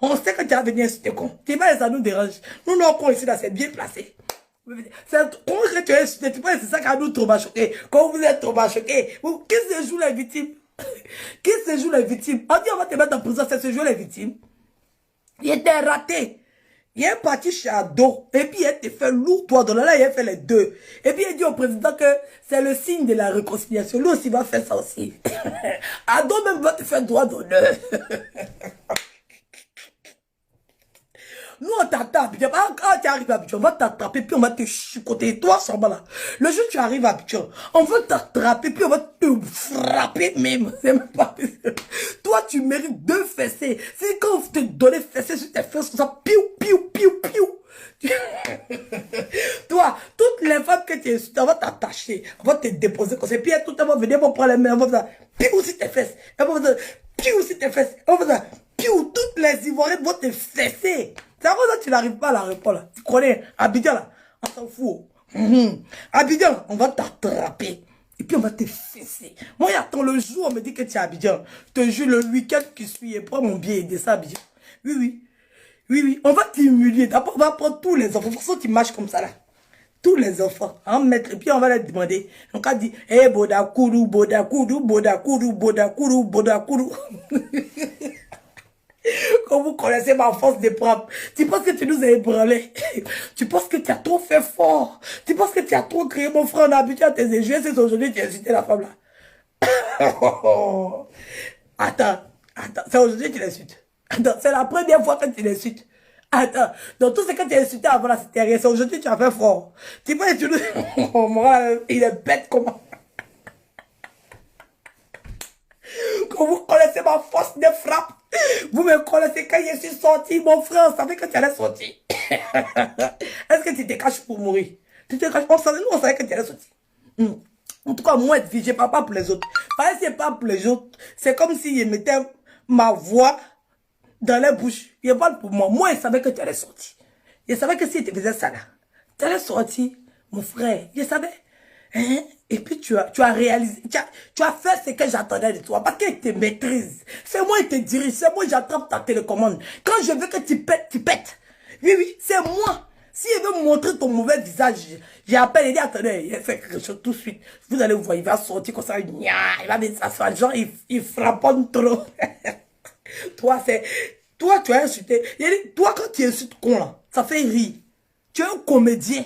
On sait que tu as venu insulter con. Tu vas, ça nous dérange. Nous, nos cons ici, là, c'est bien placé. C'est con que tu as insulté. Tu penses que c'est ça qui a nous trop choqué. Quand vous êtes trop choqué, qui se joue les victimes? Qui se joue les victimes? On dit on va te mettre en prison, c'est se jouer les victimes. Il était raté. Il est parti chez Ado. Et puis il a été fait lourd, toi, dans là, il a fait les deux. Et puis il dit au président que c'est le signe de la réconciliation. Lui aussi va faire ça aussi. Ado même va te faire droit d'honneur. Nous, on t'attend à Abidjan. Quand tu arrives à Abidjan, on va t'attraper, puis on va te chicoter. Toi, ça va là. Le jour où tu arrives à Abidjan, on va t'attraper, puis on va te frapper même. C'est même pas... Toi, tu mérites 2 fessées. C'est quand on te donne fessées sur tes fesses, comme ça, piou, piou, piou, piou. Toi, toutes les femmes que tu insultes, on va t'attacher, on va te déposer comme ça. Puis tout le monde va venir pour prendre les mains, on va faire piou sur tes fesses. On va faire piou sur tes fesses. On va faire piou, toutes les Ivoiriennes vont te fesser. C'est pour ça que tu n'arrives pas à la répondre là. Tu connais, Abidjan là, on s'en fout. Abidjan, on va t'attraper. Et puis on va te fesser. Moi, j'attends le jour où on me dit que tu es à Abidjan. Je te jure, le week-end qui suit, et prends mon billet et descends à Abidjan. Oui, oui. Oui, oui. On va t'humilier. D'abord, on va prendre tous les enfants. De toute façon, tu marches comme ça là. Tous les enfants. En mettre. Et puis on va leur demander. Donc on dit, eh, Bodakourou, Bodakourou, Bodakourou, Bodakourou, Bodakourou. Quand vous connaissez ma force de frappe, tu penses que tu nous as ébranlés. Tu penses que tu as trop fait fort. Tu penses que tu as trop créé mon frère en habitude à tes yeux. C'est aujourd'hui que tu as insulté la femme là. Attends, c'est aujourd'hui que tu l'insultes. Attends, c'est la première fois que tu l'insultes. Attends, donc tout ce que tu as insulté avant là, c'était rien. C'est aujourd'hui que tu as fait fort. Tu penses que tu nous... Oh, moi, il est bête comment. Quand vous connaissez ma force de frappe, vous me connaissez quand je suis sorti, mon frère, on savait que tu allais sortir. Est-ce que tu te caches pour mourir? Tu te caches, on savait que tu allais sortir. En tout cas, moi, je ne parle pas pour les autres. Parce que c'est pas pour les autres. C'est comme si je mettais ma voix dans les bouches. Je parle pour moi. Moi, je savais que tu allais sortir. Je savais que si tu faisais ça là, tu allais sortir, mon frère. Je savais. Hein? Et puis tu as réalisé, tu as fait ce que j'attendais de toi. Parce qu'il te maîtrise. C'est moi qui te dirige. C'est moi qui j'attrape ta télécommande. Quand je veux que tu pètes, tu pètes. Oui, oui, c'est moi. Si il veut montrer ton mauvais visage, j'appelle et dis, attendez, il fait quelque chose tout de suite. Vous allez voir, il va sortir comme ça, il va dire ça, genre, il frapponne trop. Toi, tu as insulté. Toi, quand tu insultes con là, ça fait rire. Tu es un comédien.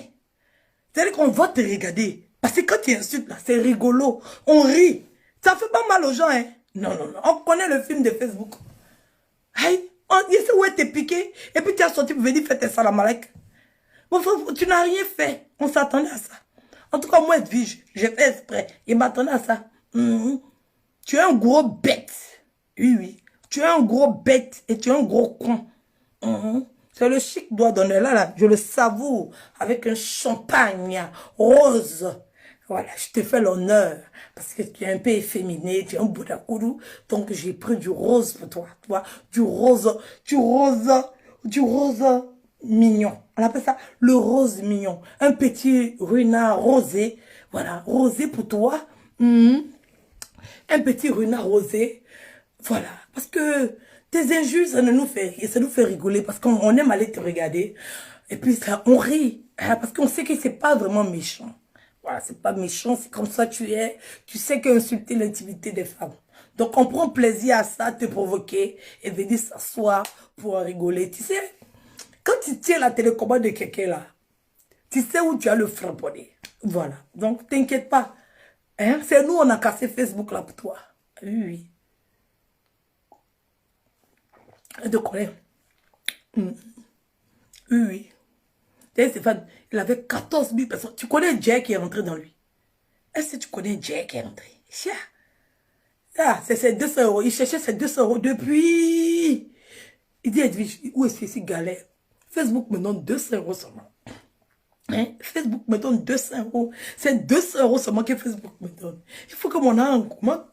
C'est-à-dire qu'on va te regarder. Parce que quand tu insultes là, c'est rigolo. On rit. Ça fait pas mal aux gens, hein. Non, non, non. On connaît le film de Facebook. Hey, il sait où t'es piqué. Et puis tu as sorti pour venir faire tes salam alek. Bon, tu n'as rien fait. On s'attendait à ça. En tout cas, moi, j'ai fait exprès. Il m'attendait à ça. Tu es un gros bête. Oui, oui. Tu es un gros bête et tu es un gros con. C'est le chic doigt d'honneur. Là, je le savoure avec un champagne rose. Voilà, je te fais l'honneur. Parce que tu es un peu efféminé, tu es un Bodakourou. Donc, j'ai pris du rose pour toi. Tu vois, du rose mignon. On appelle ça le rose mignon. Un petit renard rosé. Voilà, rosé pour toi. Un petit renard rosé. Voilà, parce que tes injures, ça nous fait rigoler, parce qu'on aime aller te regarder. Et puis, ça, on rit, hein, parce qu'on sait que c'est pas vraiment méchant. Voilà, c'est pas méchant, c'est comme ça tu es. Tu sais qu'insulter l'intimité des femmes. Donc, on prend plaisir à ça, te provoquer, et venir s'asseoir pour en rigoler. Tu sais, quand tu tiens la télécommande de quelqu'un là, tu sais où tu as le frapponner. Voilà, donc t'inquiète pas. Hein? C'est nous, on a cassé Facebook là pour toi. Oui, oui. De colère. Oui, oui. Stéphane, il avait 14 000 personnes. Tu connais Jack qui est rentré dans lui? Est-ce que tu connais Jack qui est rentré? Ah, c'est ses 200 euros. Il cherchait ses 200 euros depuis. Il dit, Edwige, où est-ce que c'est galère? Facebook me donne 200 euros seulement. Hein? Facebook me donne 200 euros. C'est 200 euros seulement que Facebook me donne. Il faut que mon âme augmente.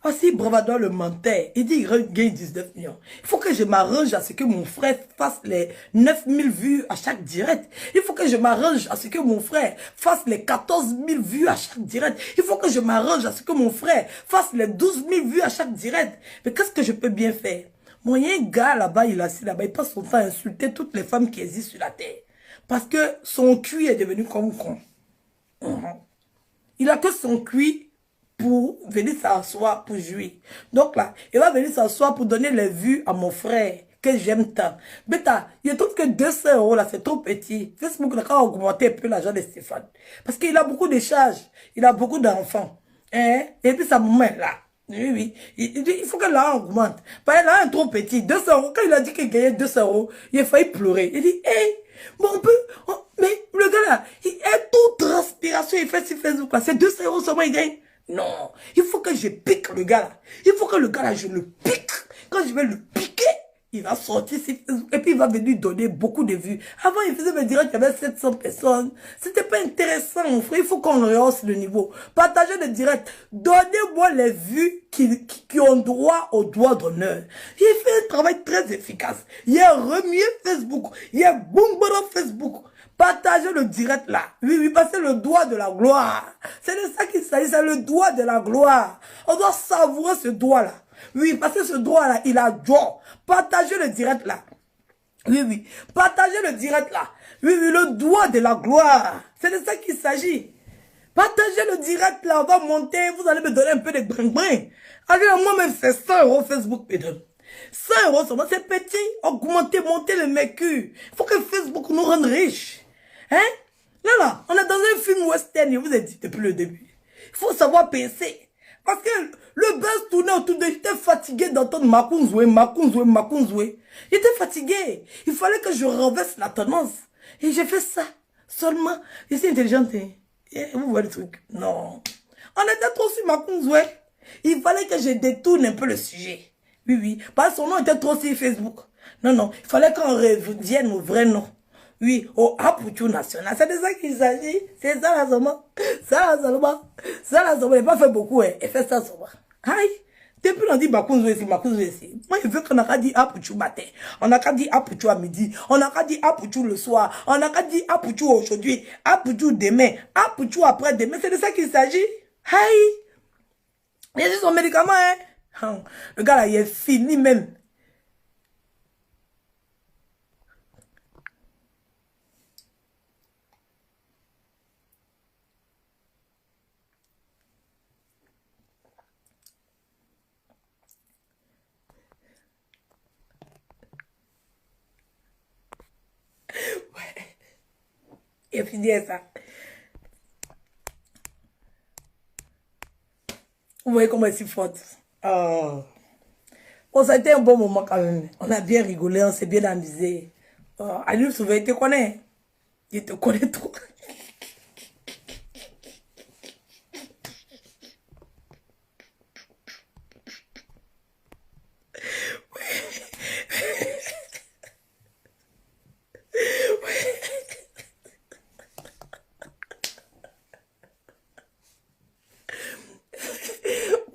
Voici Bravador le menteur. Il dit qu'il gagne 19 millions. Il faut que je m'arrange à ce que mon frère fasse les 9000 vues à chaque direct. Il faut que je m'arrange à ce que mon frère fasse les 14 000 vues à chaque direct. Il faut que je m'arrange à ce que mon frère fasse les 12 000 vues à chaque direct. Mais qu'est-ce que je peux bien faire? Bon, il y a un gars là-bas, il est assis là-bas, il passe son temps à insulter toutes les femmes qui existent sur la terre. Parce que son cul est devenu comme con. Il a que son cuit pour venir s'asseoir, pour jouir. Donc là, il va venir s'asseoir pour donner les vues à mon frère, que j'aime tant. Bêta, il trouve que 200 euros là, c'est trop petit. Facebook n'a qu'à augmenter un peu l'argent de Stéphane. Parce qu'il a beaucoup de charges, il a beaucoup d'enfants. Hein? Et puis sa maman est là. Oui, oui. Il faut que l'argent augmente. Parce que l'argent est trop petit. 200 euros, quand il a dit qu'il gagnait 200 euros, il a failli pleurer. Il dit, hey, bon, on peut... mais le gars là, il est tout transpiration, il fait sur Facebook là. C'est 200 euros seulement, il gagne. Non, il faut que je pique le gars là. Il faut que le gars là, je le pique. Quand je vais le piquer, il va sortir sur Facebook et puis il va venir donner beaucoup de vues. Avant, il faisait me dire qu'il y avait 700 personnes. C'était pas intéressant, mon frère. Il faut qu'on rehausse le niveau. Partagez le direct. Donnez-moi les vues qui ont droit au droit d'honneur. Il fait un travail très efficace. Il a remué Facebook. Il a bombardé Facebook. Partagez le direct là. Oui, oui, parce que le doigt de la gloire. C'est de ça qu'il s'agit, c'est le doigt de la gloire. On doit savourer ce doigt là. Oui, parce que ce doigt là, il a joie. Partagez le direct là. Oui, oui. Partagez le direct là. Oui, oui, le doigt de la gloire. C'est de ça qu'il s'agit. Partagez le direct là, on va monter, vous allez me donner un peu de brin-brin. Alors moi-même, c'est 100 euros Facebook, mesdames. 100 euros seulement, c'est petit. Augmentez, montez le mercure. Il faut que Facebook nous rende riches. Hein? Là, on est dans un film western, je vous ai dit depuis le début. Il faut savoir penser. Parce que le buzz tournait autour de... J'étais fatigué d'entendre Makunzoué, Makunzoué, Makunzoué. J'étais fatigué. Il fallait que je renverse la tendance. Et j'ai fait ça. Seulement, je suis intelligente. Vous voyez le truc? Non. On était trop sur Makunzoué. Il fallait que je détourne un peu le sujet. Oui, oui. Parce que son nom était trop sur Facebook. Non, non. Il fallait qu'on revienne au vrai nom. Oui, au Apuchu national. C'est de ça qu'il s'agit. C'est ça la seulement. Ça la seulement. Ça la seulement. Il n'a pas fait beaucoup, hein. Il fait ça seulement. Aïe. Depuis on dit Makunzo ici, Makunzo ici. Moi, je veux qu'on a qu'à dire Apuchu matin. On a qu'à dire Apuchu à midi. On a qu'à dire Apuchu le soir. On a qu'à dire Apuchu aujourd'hui. Apuchu demain. Apuchu après-demain. C'est de ça qu'il s'agit. Aïe. Il a juste son médicament, hein. Le gars là, il est fini même. Il est fini ça. Vous voyez comment elle est si forte. Oh. Bon, ça a été un bon moment quand même. On a bien rigolé, on s'est bien amusé. Oh, Aliou Souvé, il te connaît. Il te connaît trop.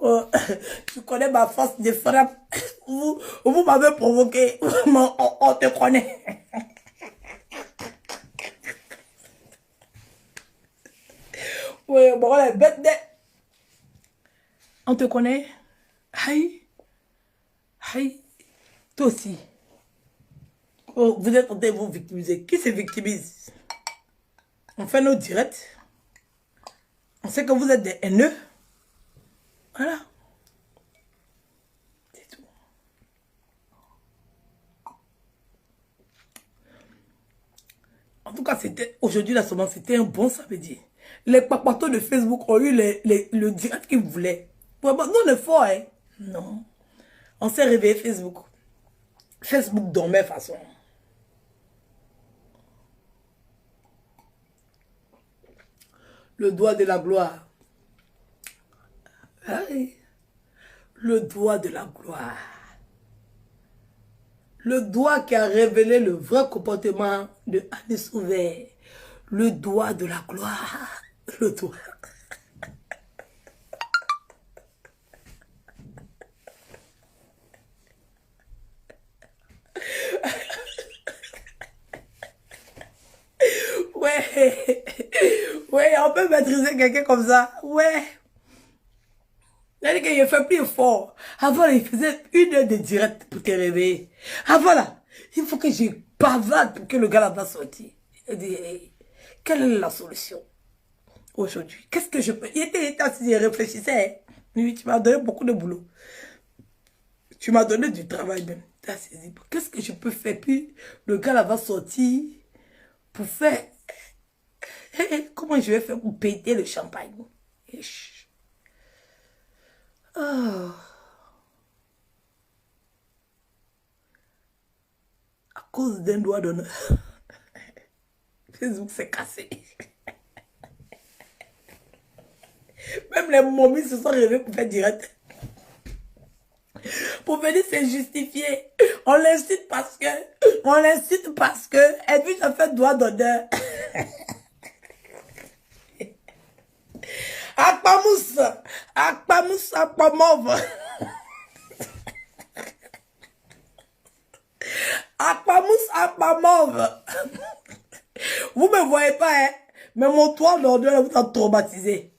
Oh, tu connais ma force de frappe. Vous m'avez provoqué. On te connaît. Oui, bon, les bêtes de... On te connaît. Aïe. Aïe. Toi aussi. Oh, vous êtes en train de vous victimiser. Qui se victimise? On fait nos directs. On sait que vous êtes des haineux. Voilà. C'est tout. En tout cas, c'était aujourd'hui la semaine, c'était un bon samedi. Les papatos de Facebook ont eu le direct qu'ils voulaient. Nous, on est fort, hein. Non. On s'est réveillé Facebook. Facebook dormait de toute façon. Le doigt de la gloire. Aïe. Le doigt de la gloire. Le doigt qui a révélé le vrai comportement de Annie Souvé. Le doigt de la gloire. Le doigt. Ouais. Ouais, on peut maîtriser quelqu'un comme ça. Ouais. C'est-à-dire qu'il fait plus fort. Avant, là, il faisait 1 heure de direct pour te réveiller. Avant, là, il faut que je bavarde pour que le gars là va sortir. Il dit, hey, quelle est la solution aujourd'hui? Qu'est-ce que je peux... Il était assis, il réfléchissait. Oui, tu m'as donné beaucoup de boulot. Tu m'as donné du travail même. Tu as saisi. Qu'est-ce que je peux faire? Puis le gars là va sortir pour faire... Comment je vais faire pour péter le champagne? Oh. À cause d'un doigt d'honneur. Facebook s'est cassé. Même les momies se sont réveillées pour faire direct. Pour venir se justifier. On l'insulte parce que Edwige a fait doigt d'honneur. Akpamous, Akpamov. Akpamov. Vous me voyez pas, hein? Mais mon doigt d'honneur vous a traumatisé.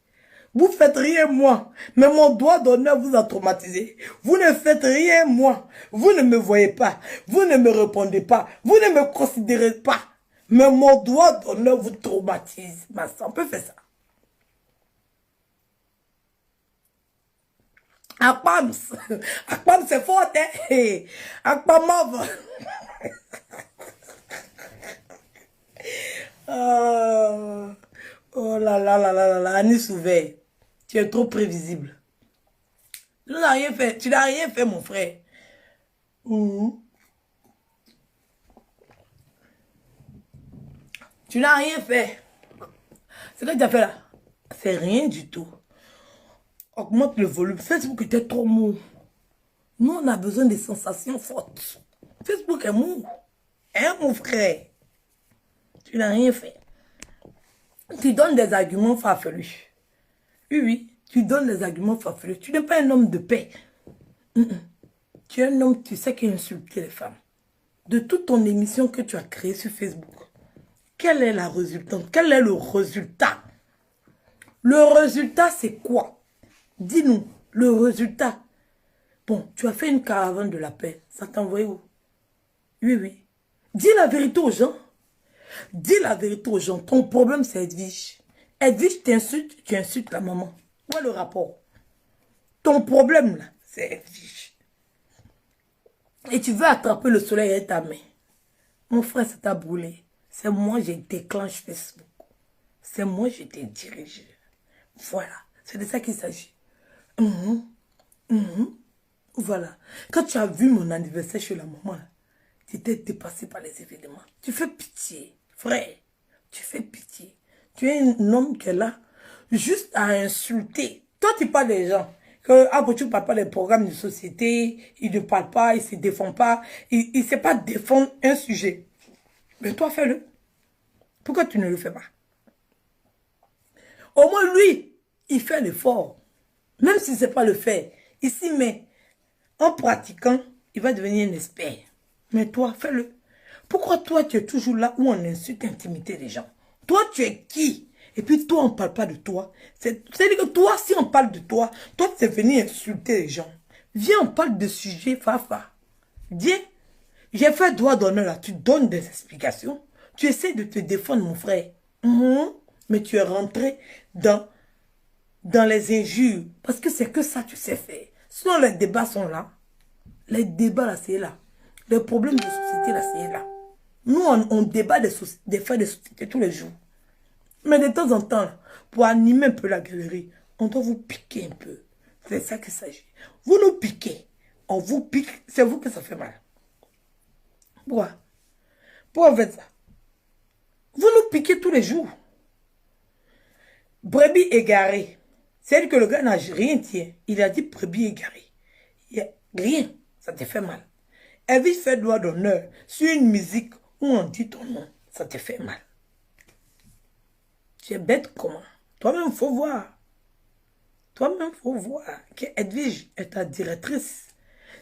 Vous faites rien, moi. Mais mon doigt d'honneur vous a traumatisé. Vous ne faites rien, moi. Vous ne me voyez pas. Vous ne me répondez pas. Vous ne me considérez pas. Mais mon doigt d'honneur vous traumatise. On peut faire ça. Akpams, c'est fort, hein? Akpamov. Oh là là là là là, Annie Souvet, tu es trop prévisible. Tu n'as rien fait, mon frère. Tu n'as rien fait. Ce que tu as fait là, c'est rien du tout. Augmente le volume. Facebook était trop mou. Nous, on a besoin de sensations fortes. Facebook est mou. Hein, mon frère? Tu n'as rien fait. Tu donnes des arguments farfelus. Oui, oui, tu donnes des arguments farfelus. Tu n'es pas un homme de paix. Tu es un homme, tu sais, qui a insulté les femmes. De toute ton émission que tu as créée sur Facebook, quelle est la résultante? Quel est le résultat? Le résultat, c'est quoi? Dis-nous, le résultat. Bon, tu as fait une caravane de la paix. Ça t'a envoyé où? Oui, oui. Dis la vérité aux gens. Dis la vérité aux gens. Ton problème, c'est Edwige. Edwige t'insulte, tu insultes la maman. Où est le rapport? Ton problème, là, c'est Edwige. Et tu veux attraper le soleil avec ta main. Mon frère, ça t'a brûlé. C'est moi, je déclenche Facebook. C'est moi, je te dirige. Voilà. C'est de ça qu'il s'agit. Voilà. Quand tu as vu mon anniversaire chez la maman, tu étais dépassé par les événements. Tu fais pitié, frère. Tu fais pitié. Tu es un homme qui est là juste à insulter. Toi, tu parles des gens. Après, tu ne parles pas des programmes de société. Ils ne parlent pas, ils ne se défendent pas. Ils ne savent pas défendre un sujet. Mais toi, fais-le. Pourquoi tu ne le fais pas? Au moins, lui, il fait l'effort. Même si ce n'est pas le faire. Il s'y met. En pratiquant, il va devenir un expert. Mais toi, fais-le. Pourquoi toi, tu es toujours là où on insulte l'intimité des gens? Toi, tu es qui? Et puis toi, on ne parle pas de toi. C'est-à-dire que toi, si on parle de toi, toi, tu es venu insulter les gens. Viens, on parle de sujets, Fafa. Viens. J'ai fait droit d'honneur là. Tu donnes des explications. Tu essaies de te défendre, mon frère. Mais tu es rentré dans les injures. Parce que c'est que ça, tu sais faire. Sinon, les débats sont là. Les débats, là, c'est là. Les problèmes de société, là, c'est là. Nous, on débat des faits de société tous les jours. Mais de temps en temps, pour animer un peu la galerie, on doit vous piquer un peu. C'est ça qu'il s'agit. Vous nous piquez. On vous pique. C'est vous que ça fait mal. Pourquoi? Pourquoi vous faites ça? Vous nous piquez tous les jours. Brebis égarée. C'est que le gars n'a rien dit. Il a dit brebis égarée. Il y a rien. Ça te fait mal. Evie fait droit d'honneur sur une musique où on dit ton nom. Ça te fait mal. Tu es bête comment? Toi-même, il faut voir. Toi-même, il faut voir que Edwige est ta directrice.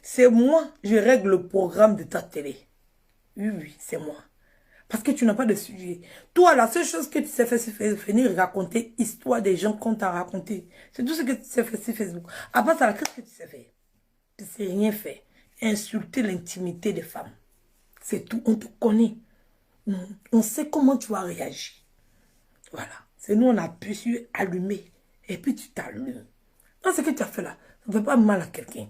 C'est moi, je règle le programme de ta télé. Oui, oui, c'est moi. Parce que tu n'as pas de sujet. Toi, la seule chose que tu sais faire, c'est venir raconter l'histoire des gens qu'on t'a raconté. C'est tout ce que tu sais faire sur Facebook. À part ça, qu'est-ce que tu sais faire? Tu ne sais rien faire. Insulter l'intimité des femmes. C'est tout. On te connaît. On sait comment tu vas réagir. Voilà. C'est nous, on a pu allumer. Et puis tu t'allumes. Dans ce que tu as fait là, ça ne fait pas mal à quelqu'un.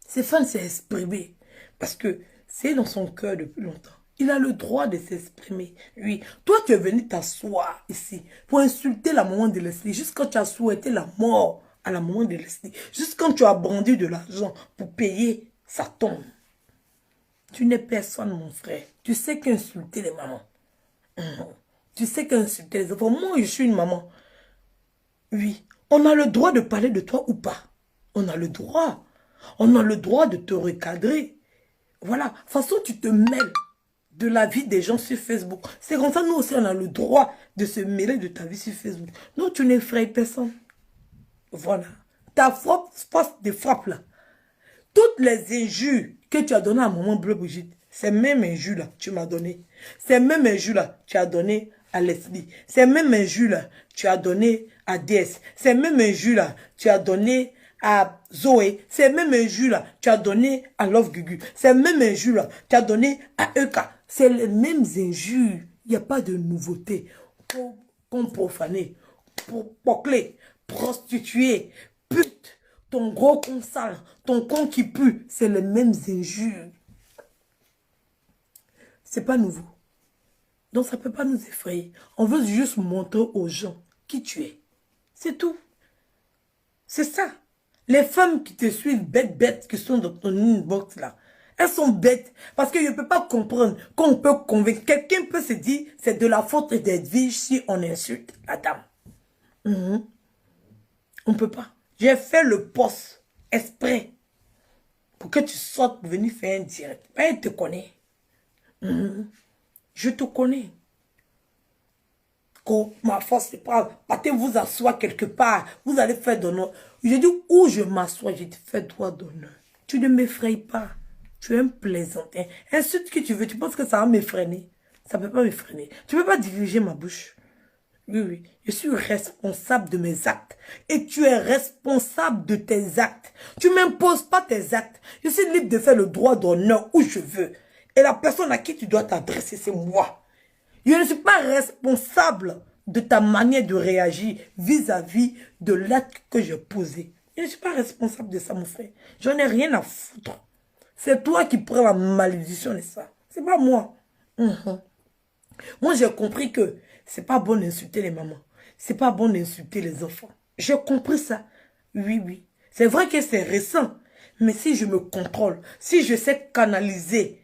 Stéphane s'est exprimé. Parce que c'est dans son cœur depuis longtemps. Il a le droit de s'exprimer. Oui. Toi, tu es venu t'asseoir ici pour insulter la maman de Leslie. Juste quand tu as souhaité la mort à la maman de Leslie. Juste quand tu as brandi de l'argent pour payer sa tombe. Tu n'es personne, mon frère. Tu sais qu'insulter les mamans. Tu sais qu'insulter les enfants. Moi, je suis une maman. Oui. On a le droit de parler de toi ou pas. On a le droit. On a le droit de te recadrer. Voilà. De toute façon, tu te mêles de la vie des gens sur Facebook. C'est comme ça, nous aussi, on a le droit de se mêler de ta vie sur Facebook. Non, tu n'effraies personne. Voilà. Ta force de frappe là. Toutes les injures que tu as données à maman Bleu Brigitte, ces mêmes injures là, tu m'as donné. Ces mêmes injures là, tu as donné à Leslie. Ces mêmes injures là, tu as donné à DS. Ces mêmes injures là, tu as donné à Zoé. Ces mêmes injures là, tu as donné à Love Gugu. Ces mêmes injures là, tu as donné à Eka. C'est les mêmes injures. Il n'y a pas de nouveauté. Comme profaner, pocler, prostituer, pute, ton gros con sale, ton con qui pue, c'est les mêmes injures. C'est pas nouveau. Donc ça ne peut pas nous effrayer. On veut juste montrer aux gens qui tu es. C'est tout. C'est ça. Les femmes qui te suivent, bêtes, qui sont dans ton inbox là, elles sont bêtes. Parce que je ne peux pas comprendre qu'on peut convaincre. Quelqu'un peut se dire, c'est de la faute d'Edwige si on insulte la dame. On ne peut pas. J'ai fait le poste exprès pour que tu sortes pour venir faire un direct. Ben, il te connaît. Je te connais. Quand ma force c'est pas, partez vous asseoir quelque part, vous allez faire d'honneur. Je dis où je m'assois, je te fais droit d'honneur. Tu ne m'effraies pas. Tu es un plaisantin. Insulte que tu veux, tu penses que ça va m'effrayer. Ça ne peut pas m'effrayer. Tu ne peux pas diriger ma bouche. Oui, oui. Je suis responsable de mes actes. Et tu es responsable de tes actes. Tu ne m'imposes pas tes actes. Je suis libre de faire le droit d'honneur où je veux. Et la personne à qui tu dois t'adresser, c'est moi. Je ne suis pas responsable de ta manière de réagir vis-à-vis de l'acte que j'ai posé. Je ne suis pas responsable de ça, mon frère. J'en ai rien à foutre. C'est toi qui prends la malédiction de ça. C'est pas moi. Moi, j'ai compris que c'est pas bon d'insulter les mamans. C'est pas bon d'insulter les enfants. J'ai compris ça. Oui, oui. C'est vrai que c'est récent. Mais si je me contrôle, si je sais canaliser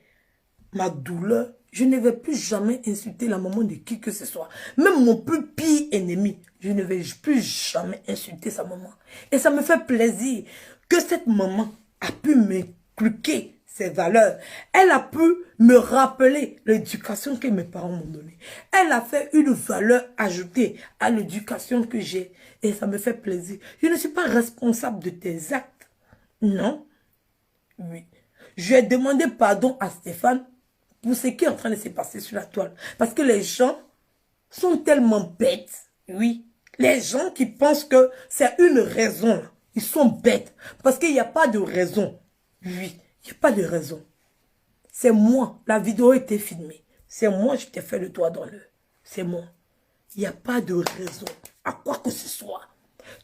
ma douleur, je ne vais plus jamais insulter la maman de qui que ce soit. Même mon plus pire ennemi, je ne vais plus jamais insulter sa maman. Et ça me fait plaisir que cette maman a pu m'inculquer ses valeurs. Elle a pu me rappeler l'éducation que mes parents m'ont donnée. Elle a fait une valeur ajoutée à l'éducation que j'ai. Et ça me fait plaisir. Je ne suis pas responsable de tes actes. Non. Oui. Je vais demander pardon à Stéphane pour ce qui est en train de se passer sur la toile. Parce que les gens sont tellement bêtes. Oui. Les gens qui pensent que c'est une raison. Ils sont bêtes. Parce qu'il n'y a pas de raison. Oui. Il n'y a pas de raison. C'est moi. La vidéo a été filmée. C'est moi qui t'ai fait le doigt dans l'œil. C'est moi. Il n'y a pas de raison à quoi que ce soit.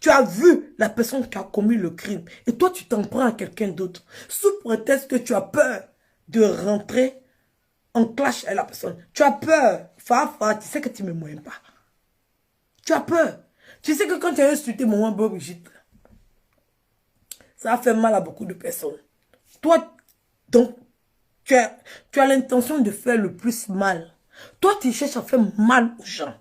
Tu as vu la personne qui a commis le crime. Et toi, tu t'en prends à quelqu'un d'autre. Sous prétexte que tu as peur de rentrer en clash avec la personne. Tu as peur. Fafa, tu sais que tu ne me moyens pas. Tu as peur. Tu sais que quand tu as insulté mon Bleu Brigitte, ça a fait mal à beaucoup de personnes. Toi, donc, tu as l'intention de faire le plus mal. Toi, tu cherches à faire mal aux gens.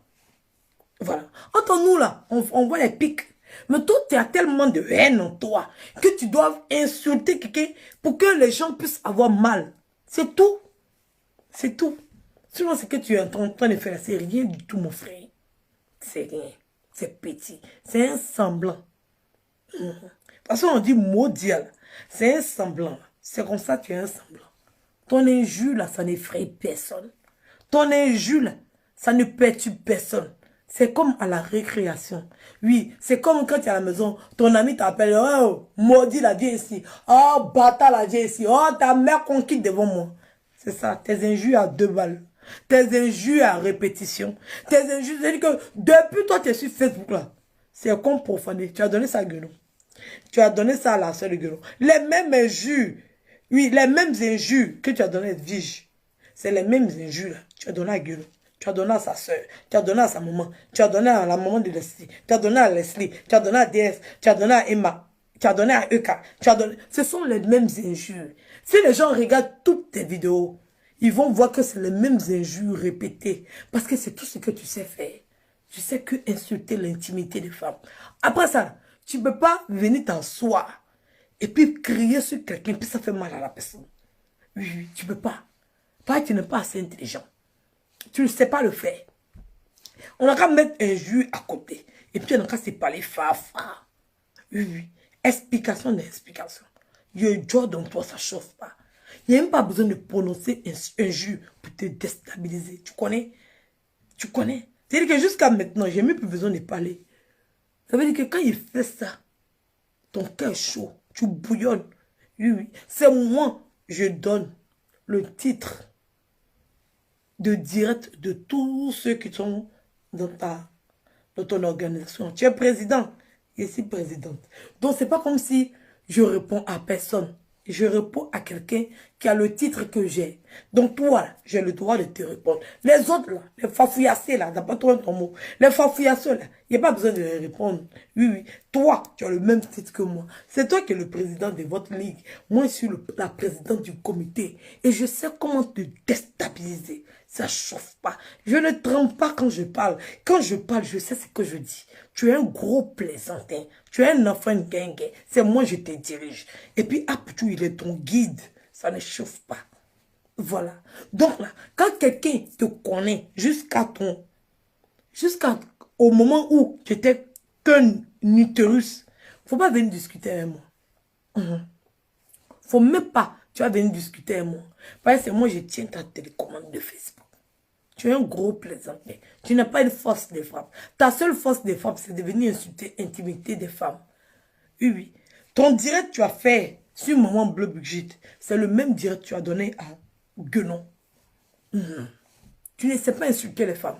Voilà. Entre nous, là, on voit les pics. Mais toi, tu as tellement de haine en toi que tu dois insulter quelqu'un pour que les gens puissent avoir mal. C'est tout. C'est tout. Sinon, ce que tu es en train de faire, c'est rien du tout, mon frère. C'est rien. C'est petit. C'est un semblant. De toute façon, on dit maudit. C'est un semblant. C'est comme ça que tu es un semblant. Ton injure, là, ça n'effraie personne. Ton injure, là, ça ne perturbe personne. C'est comme à la récréation. Oui, c'est comme quand tu es à la maison, ton ami t'appelle, oh, maudit la viens ici. Oh, bâtard la viens ici. Oh, ta mère qu'on quitte devant moi. C'est ça, tes injures à 2 balles. Tes injures à répétition. Tes injures, c'est-à-dire que depuis toi, tu es sur Facebook là. C'est comme profané. Tu as donné ça à Guenon. Tu as donné ça à la soeur de Guenon. Les mêmes injures. Oui, les mêmes injures que tu as donné à Vige. C'est les mêmes injures là. Tu as donné à Guenon. Tu as donné à sa soeur, tu as donné à sa maman, tu as donné à la maman de Leslie, tu as donné à Leslie, tu as donné à DS, tu as donné à Emma, tu as donné à Eka, tu as donné... Ce sont les mêmes injures. Si les gens regardent toutes tes vidéos, ils vont voir que c'est les mêmes injures répétées. Parce que c'est tout ce que tu sais faire. Tu sais que insulter l'intimité des femmes. Après ça, tu ne peux pas venir t'asseoir et puis crier sur quelqu'un, puis ça fait mal à la personne. Oui, oui, tu ne peux pas. Parce que tu n'es pas assez intelligent. Tu ne sais pas le faire. On a qu'à mettre un jus à côté. Et puis on a qu'à se parler fa. Oui, oui. Explication d'explication. Le Jordan, toi, ça chauffe pas. Il n'y a même pas besoin de prononcer un jus pour te déstabiliser. Tu connais? Tu connais? C'est-à-dire que jusqu'à maintenant, j'ai même plus besoin de parler. Ça veut dire que quand il fait ça, ton cœur est chaud. Tu bouillonnes. Oui, oui. C'est moi, je donne le titre de direct de tous ceux qui sont dans ton organisation. Tu es président, je suis présidente. Donc, c'est pas comme si je réponds à personne. Je réponds à quelqu'un qui a le titre que j'ai. Donc, toi, j'ai le droit de te répondre. Les autres, là, les fafouillassés, là, t'as pas trouvé ton mot. Les fafouillassés, là, il n'y a pas besoin de répondre. Oui, oui. Toi, tu as le même titre que moi. C'est toi qui es le président de votre ligue. Moi, je suis la présidente du comité. Et je sais comment te déstabiliser. Ça chauffe pas. Je ne tremble pas quand je parle. Quand je parle, je sais ce que je dis. Tu es un gros plaisantin. Tu es un enfant guinguet. C'est moi, je te dirige. Et puis, Aptou, il est ton guide. Ça ne chauffe pas. Voilà. Donc là, quand quelqu'un te connaît jusqu'au moment où tu étais qu'un utérus, faut pas venir discuter avec moi. Faut même pas. Tu vas venir discuter avec moi. Parce que moi, je tiens ta télécommande de Facebook. Tu es un gros plaisantin. Tu n'as pas une force de frappe. Ta seule force de frappe, c'est de venir insulter l'intimité des femmes. Oui, oui. Ton direct tu as fait sur Maman Bleu Brigitte, c'est le même direct que tu as donné à Guenon. Tu ne sais pas insulter les femmes.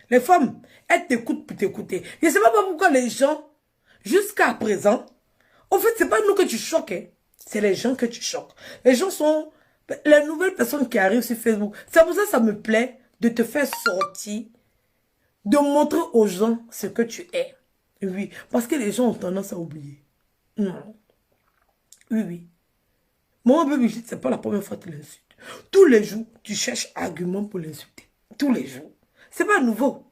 Les femmes, elles t'écoutent pour t'écouter. Je ne sais pas pourquoi les gens, jusqu'à présent, en fait, c'est pas nous que tu choques. Hein. C'est les gens que tu choques. Les gens sont les nouvelles personnes qui arrivent sur Facebook. C'est pour ça que ça me plaît de te faire sortir, de montrer aux gens ce que tu es. Oui, parce que les gens ont tendance à oublier. Non. Oui, oui. Mon bébé, c'est pas la première fois que tu l'insultes. Tous les jours, tu cherches argument pour l'insulter. Tous les jours. C'est pas nouveau.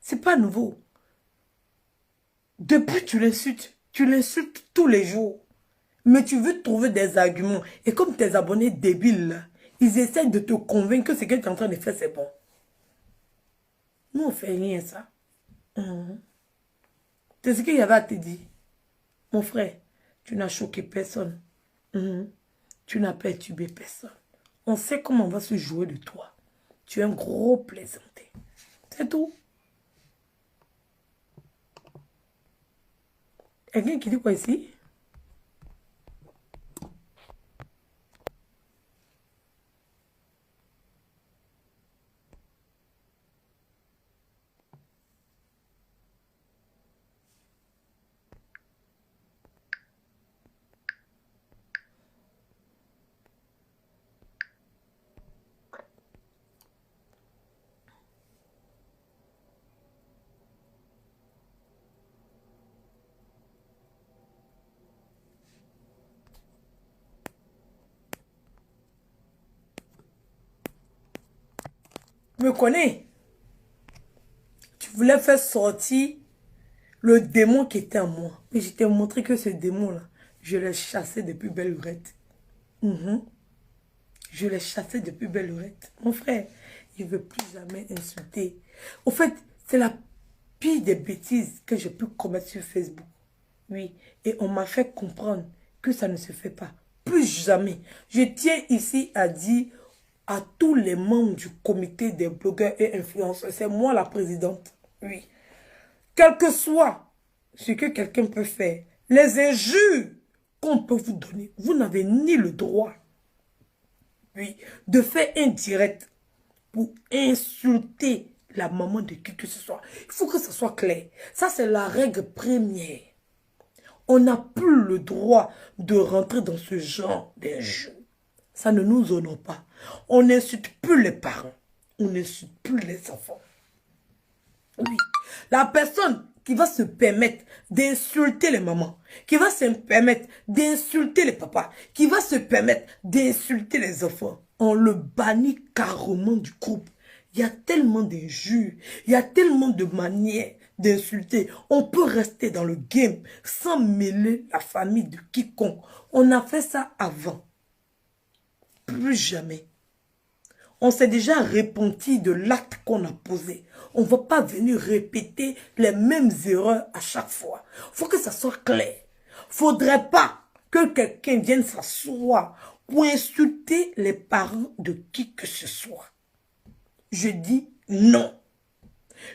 C'est pas nouveau. Depuis tu l'insultes tous les jours. Mais tu veux trouver des arguments. Et comme tes abonnés débiles, là, ils essaient de te convaincre que ce que tu es en train de faire, c'est bon. Nous, on fait rien, ça. C'est ce qu'il y avait à te dire. Mon frère, tu n'as choqué personne. Tu n'as perturbé personne. On sait comment on va se jouer de toi. Tu es un gros plaisantin. C'est tout. Quelqu'un qui dit quoi ici? Tu me connais? Tu voulais faire sortir le démon qui était en moi. Mais je t'ai montré que ce démon-là, je l'ai chassé depuis belle lurette. Je l'ai chassé depuis belle lurette. Mon frère, il ne veut plus jamais insulter. Au fait, c'est la pire des bêtises que j'ai pu commettre sur Facebook. Oui, et on m'a fait comprendre que ça ne se fait pas. Plus jamais. Je tiens ici à dire à tous les membres du comité des blogueurs et influenceurs, c'est moi la présidente. Oui. Quel que soit ce que quelqu'un peut faire, les injures qu'on peut vous donner, vous n'avez ni le droit, oui, de faire un direct pour insulter la maman de qui que ce soit. Il faut que ce soit clair. Ça, c'est la règle première. On n'a plus le droit de rentrer dans ce genre d'injures. Ça ne nous honore pas. On n'insulte plus les parents. On n'insulte plus les enfants. Oui. La personne qui va se permettre d'insulter les mamans, qui va se permettre d'insulter les papas, qui va se permettre d'insulter les enfants, on le bannit carrément du groupe. Il y a tellement d'injures, il y a tellement de manières d'insulter. On peut rester dans le game sans mêler la famille de quiconque. On a fait ça avant. Plus jamais. On s'est déjà repenti de l'acte qu'on a posé. On ne va pas venir répéter les mêmes erreurs à chaque fois. Il faut que ça soit clair. Il ne faudrait pas que quelqu'un vienne s'asseoir pour insulter les parents de qui que ce soit. Je dis non.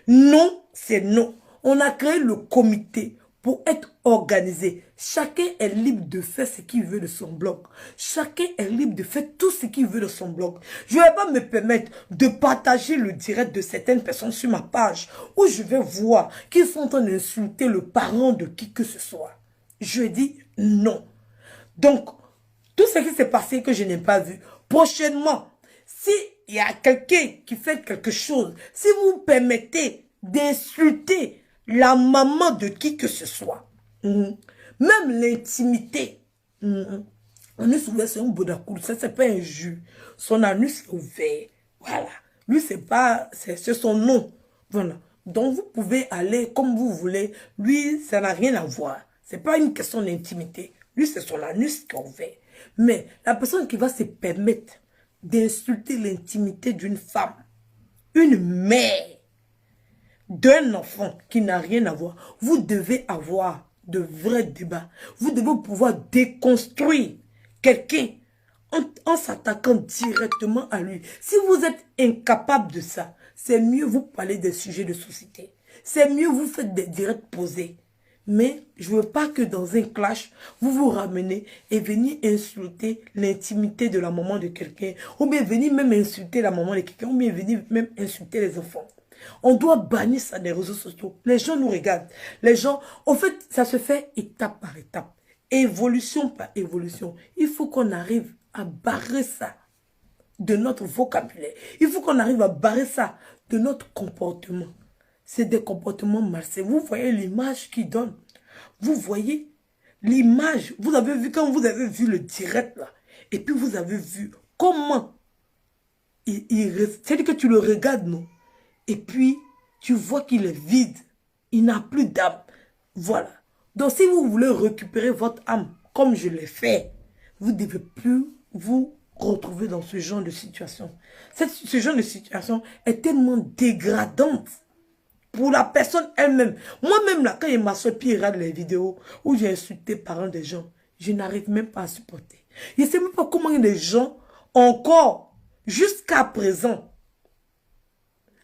Non, c'est non. On a créé le comité pour être organisé. Chacun est libre de faire ce qu'il veut de son blog. Chacun est libre de faire tout ce qu'il veut de son blog. Je ne vais pas me permettre de partager le direct de certaines personnes sur ma page où je vais voir qu'ils sont en train d'insulter le parent de qui que ce soit. Je dis non. Donc, tout ce qui s'est passé que je n'ai pas vu, prochainement, s'il y a quelqu'un qui fait quelque chose, si vous permettez d'insulter la maman de qui que ce soit, même l'intimité, anus ouvert, c'est un bodakoul, ça c'est pas un jus. Son anus est ouvert, voilà. Lui, c'est pas, c'est son nom, voilà. Donc, vous pouvez aller comme vous voulez. Lui, ça n'a rien à voir. C'est pas une question d'intimité. Lui, c'est son anus qui est ouvert. Mais la personne qui va se permettre d'insulter l'intimité d'une femme, une mère, d'un enfant qui n'a rien à voir, vous devez avoir de vrais débats. Vous devez pouvoir déconstruire quelqu'un en s'attaquant directement à lui. Si vous êtes incapable de ça, c'est mieux vous parler des sujets de société. C'est mieux vous faites des directs posés. Mais je ne veux pas que dans un clash, vous vous ramenez et venez insulter l'intimité de la maman de quelqu'un. Ou bien venir même insulter la maman de quelqu'un. Ou bien venir même insulter les enfants. On doit bannir ça des réseaux sociaux. Les gens nous regardent. Les gens, en fait, ça se fait étape par étape. Évolution par évolution. Il faut qu'on arrive à barrer ça de notre vocabulaire. Il faut qu'on arrive à barrer ça de notre comportement. C'est des comportements malsains. Vous voyez l'image qu'ils donnent. Vous voyez l'image. Vous avez vu, quand vous avez vu le direct là, et puis vous avez vu comment c'est-à-dire que tu le regardes, non? Et puis, tu vois qu'il est vide. Il n'a plus d'âme. Voilà. Donc, si vous voulez récupérer votre âme, comme je l'ai fait, vous ne devez plus vous retrouver dans ce genre de situation. Ce genre de situation est tellement dégradante pour la personne elle-même. Moi-même, là, quand il m'assoit et il regarde les vidéos où j'ai insulté les parents des gens, je n'arrive même pas à supporter. Je ne sais même pas comment les gens, encore, jusqu'à présent,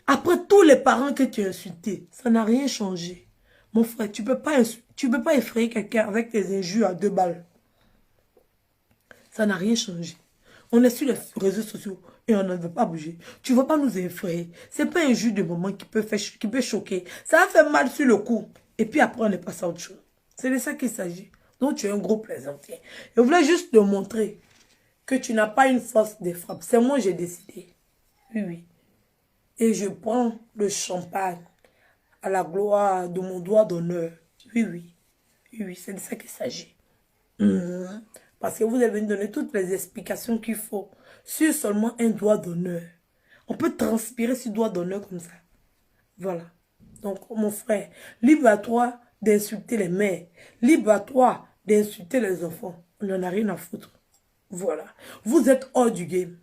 après tous les parents que tu as insultés, ça n'a rien changé. Mon frère, tu peux pas effrayer quelqu'un avec tes injures à 2 balles. Ça n'a rien changé. On est sur les réseaux sociaux et on ne veut pas bouger. Tu ne vas pas nous effrayer. Ce n'est pas un jus de moment qui peut choquer. Ça va faire mal sur le coup. Et puis après, on est passé à autre chose. C'est de ça qu'il s'agit. Donc, tu es un gros plaisantier. Je voulais juste te montrer que tu n'as pas une force de frappe. C'est moi, j'ai décidé. Oui, oui. Et je prends le champagne à la gloire de mon doigt d'honneur. Oui, oui. Oui, oui, c'est de ça qu'il s'agit. Parce que vous avez venu donner toutes les explications qu'il faut sur seulement un doigt d'honneur. On peut transpirer ce doigt d'honneur comme ça. Voilà. Donc, mon frère, libre à toi d'insulter les mères. Libre à toi d'insulter les enfants. On n'en a rien à foutre. Voilà. Vous êtes hors du game.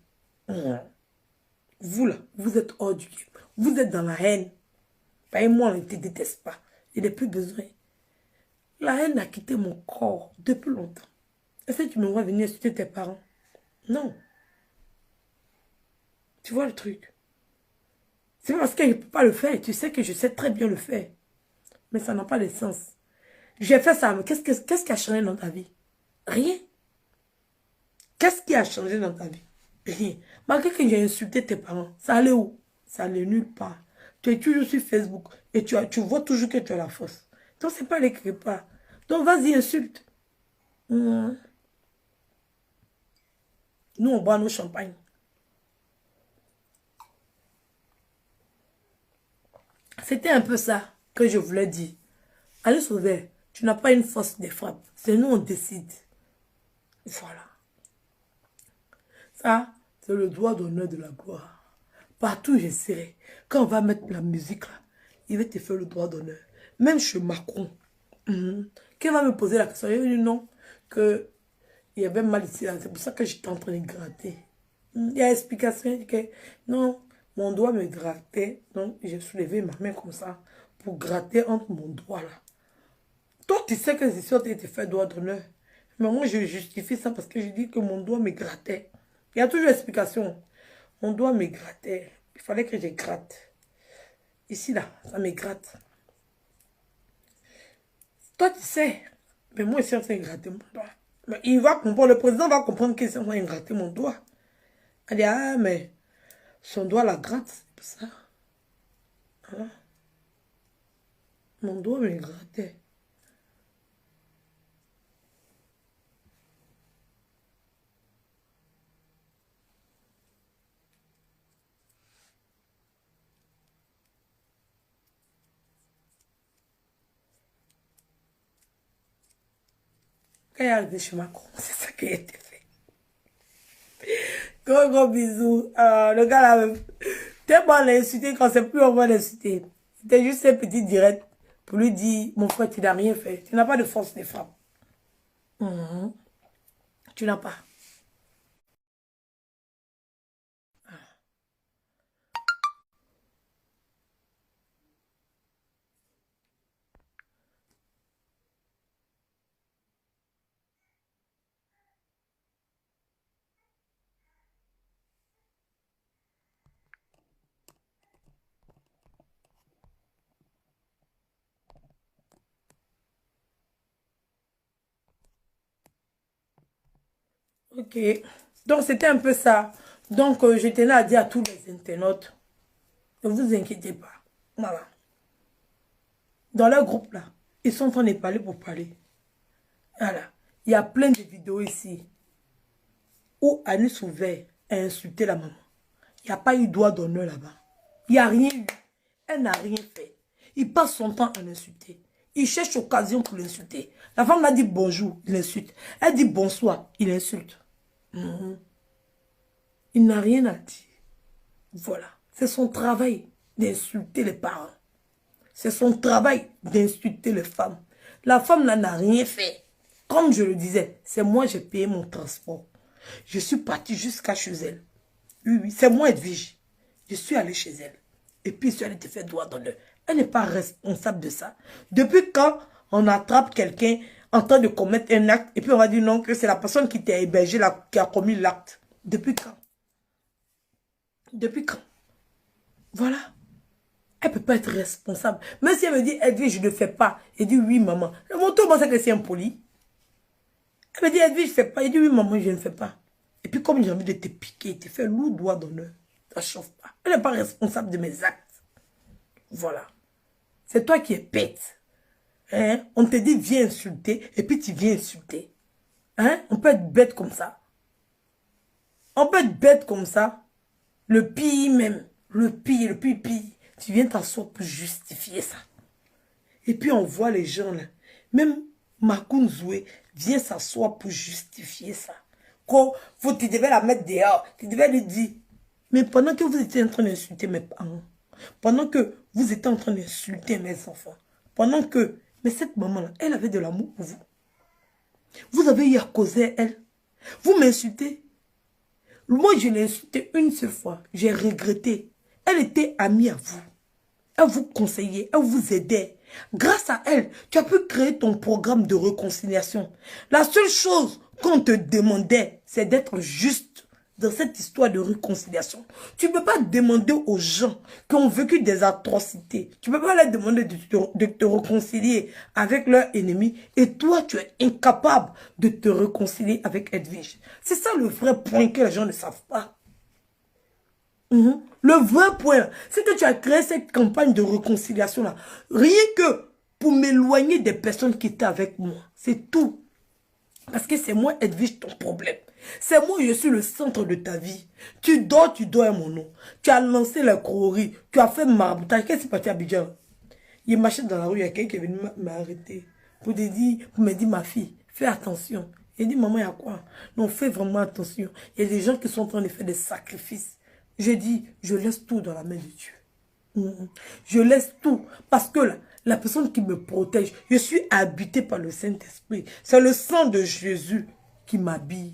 Vous là, vous êtes hors du game. Vous êtes dans la haine. Et moi, on ne te déteste pas. Il n'y a plus besoin. La haine a quitté mon corps depuis longtemps. Est-ce que tu me vois venir insulter tes parents? Non. Tu vois le truc? C'est pas parce que je ne peux pas le faire. Tu sais que je sais très bien le faire. Mais ça n'a pas de sens. J'ai fait ça, mais qu'est-ce qui a changé dans ta vie? Rien. Qu'est-ce qui a changé dans ta vie? Rien. Malgré que j'ai insulté tes parents, ça allait où? Ça allait nulle part. Tu es toujours sur Facebook et tu vois toujours que tu as la force. Donc, c'est pas aller quelque part. Donc, vas-y, insulte. Nous, on boit nos champagnes. C'était un peu ça que je voulais dire. Allez sauver, tu n'as pas une force de frappe. C'est nous, on décide. Voilà. Ça, c'est le droit d'honneur de la gloire. Partout où je serai, quand on va mettre la musique là, il va te faire le droit d'honneur. Même chez Macron. Qui va me poser la question? Il va dire non, qu'il y avait mal ici. C'est pour ça que j'étais en train de gratter. Il y a explication. Que, non, mon doigt me grattait. Donc, j'ai soulevé ma main comme ça pour gratter entre mon doigt là. Toi, tu sais que c'est sûr que tu te fait droit d'honneur. Mais moi, je justifie ça parce que je dis que mon doigt me grattait. Il y a toujours explication. Mon doigt me grattait. Il fallait que je gratte. Ici, là, ça me gratte. Toi, tu sais. Mais moi, je suis en train de gratter mon doigt. Mais il va comprendre, le président va comprendre qu'il est en train de gratter mon doigt. Elle dit, ah, mais son doigt la gratte, c'est pour ça. Hein? Mon doigt me grattait. Quand il est arrivé chez Macron, c'est ça qui a été fait. Gros, gros bisous. Le gars là, tellement l'insulté quand c'est plus on va l'insulter. C'était juste un petit direct pour lui dire, mon frère, tu n'as rien fait. Tu n'as pas de force de frappe. Tu n'as pas. Ok. Donc, c'était un peu ça. Donc, je tenais à dire à tous les internautes, ne vous inquiétez pas. Voilà. Dans leur groupe là, ils sont en train de parler pour parler. Voilà. Il y a plein de vidéos ici où Annie Souvert a insulté la maman. Il n'y a pas eu droit d'honneur là-bas. Il n'y a rien eu. Elle n'a rien fait. Il passe son temps à l'insulter. Il cherche occasion pour l'insulter. La femme m'a dit bonjour, il insulte. Elle dit bonsoir, il insulte. Il n'a rien à dire. Voilà. C'est son travail d'insulter les parents. C'est son travail d'insulter les femmes. La femme là n'a rien fait. Comme je le disais, c'est moi j'ai payé mon transport. Je suis parti jusqu'à chez elle. Oui, oui, c'est moi Edwige. Je suis allé chez elle. Et puis, je suis allé te faire droit d'honneur. Elle n'est pas responsable de ça. Depuis quand on attrape quelqu'un en train de commettre un acte et puis on va dire non, que c'est la personne qui t'a hébergé là, qui a commis l'acte. Depuis quand? Depuis quand? Voilà. Elle ne peut pas être responsable. Même si elle me dit, Edwige, je ne le fais pas. Elle dit, oui, maman. Le moto, moi, c'est que c'est impoli. Elle me dit, Edwige, je ne fais pas. Elle dit, oui, maman, je ne fais pas. Et puis, comme j'ai envie de te piquer, te faire lourd doigt d'honneur, ça ne chauffe pas. Elle n'est pas responsable de mes actes. Voilà. C'est toi qui es bête. Hein? On te dit, viens insulter, et puis tu viens insulter. Hein? On peut être bête comme ça. On peut être bête comme ça. Le pire même. Le pire. Tu viens t'asseoir pour justifier ça. Et puis on voit les gens là. Même Makoun Zoué vient s'asseoir pour justifier ça. Quand tu devais la mettre dehors, tu devais lui dire. Mais pendant que vous étiez en train d'insulter mes parents, pendant que vous étiez en train d'insulter mes enfants, pendant que... Mais cette maman-là, elle avait de l'amour pour vous. Vous avez eu à causer elle. Vous m'insultez. Moi, je l'ai insultée une seule fois. J'ai regretté. Elle était amie à vous. Elle vous conseillait, elle vous aidait. Grâce à elle, tu as pu créer ton programme de réconciliation. La seule chose qu'on te demandait, c'est d'être juste dans cette histoire de réconciliation. Tu ne peux pas demander aux gens qui ont vécu des atrocités. Tu ne peux pas leur demander de te réconcilier avec leur ennemi. Et toi, tu es incapable de te réconcilier avec Edwige. C'est ça le vrai point que les gens ne savent pas. Le vrai point, c'est que tu as créé cette campagne de réconciliation-là. Rien que pour m'éloigner des personnes qui étaient avec moi. C'est tout. Parce que c'est moi, Edwige, ton problème. C'est moi, je suis le centre de ta vie. Tu dors à mon nom. Tu as lancé la croerie. Tu as fait maraboutage. Qu'est-ce qui s'est passé à Abidjan? Il marchait dans la rue, il y a quelqu'un qui est venu m'arrêter. Pour me dire, ma fille, fais attention. Il dit, maman, il y a quoi? Non, fais vraiment attention. Il y a des gens qui sont en train de faire des sacrifices. Je dis, je laisse tout dans la main de Dieu. Je laisse tout. Parce que là, la personne qui me protège, je suis habité par le Saint-Esprit. C'est le sang de Jésus qui m'habille.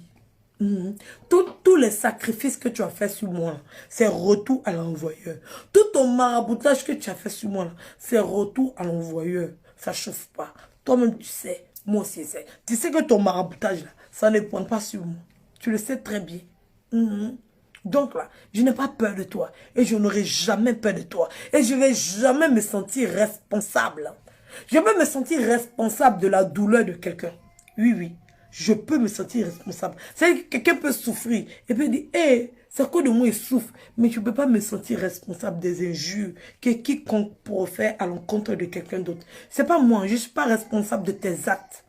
Tous les sacrifices que tu as fait sur moi, c'est retour à l'envoyeur. Tout ton maraboutage que tu as fait sur moi, c'est retour à l'envoyeur. Ça ne chauffe pas. Toi-même, tu sais. Moi aussi, je sais. Tu sais que ton maraboutage, là, ça ne prend pas sur moi. Tu le sais très bien. Donc là, je n'ai pas peur de toi. Et je n'aurai jamais peur de toi. Et je ne vais jamais me sentir responsable. Je vais me sentir responsable de la douleur de quelqu'un. Oui, oui. Je peux me sentir responsable. C'est-à-dire que quelqu'un peut souffrir. Et peut dire, hé, c'est quoi de moi il souffre. Mais je ne peux pas me sentir responsable des injures que quiconque pourrait faire à l'encontre de quelqu'un d'autre. C'est pas moi. Je ne suis pas responsable de tes actes.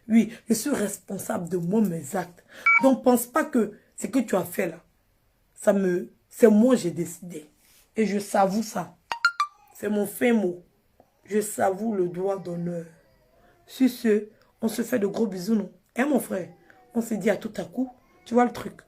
Oui, je suis responsable de moi, mes actes. Donc, pense pas que ce que tu as fait là, c'est moi j'ai décidé. Et je savoue ça. C'est mon fin mot. Je savoue le droit d'honneur. Sur ce, on se fait de gros bisous, non? Hein, mon frère? On se dit à tout à coup. Tu vois le truc?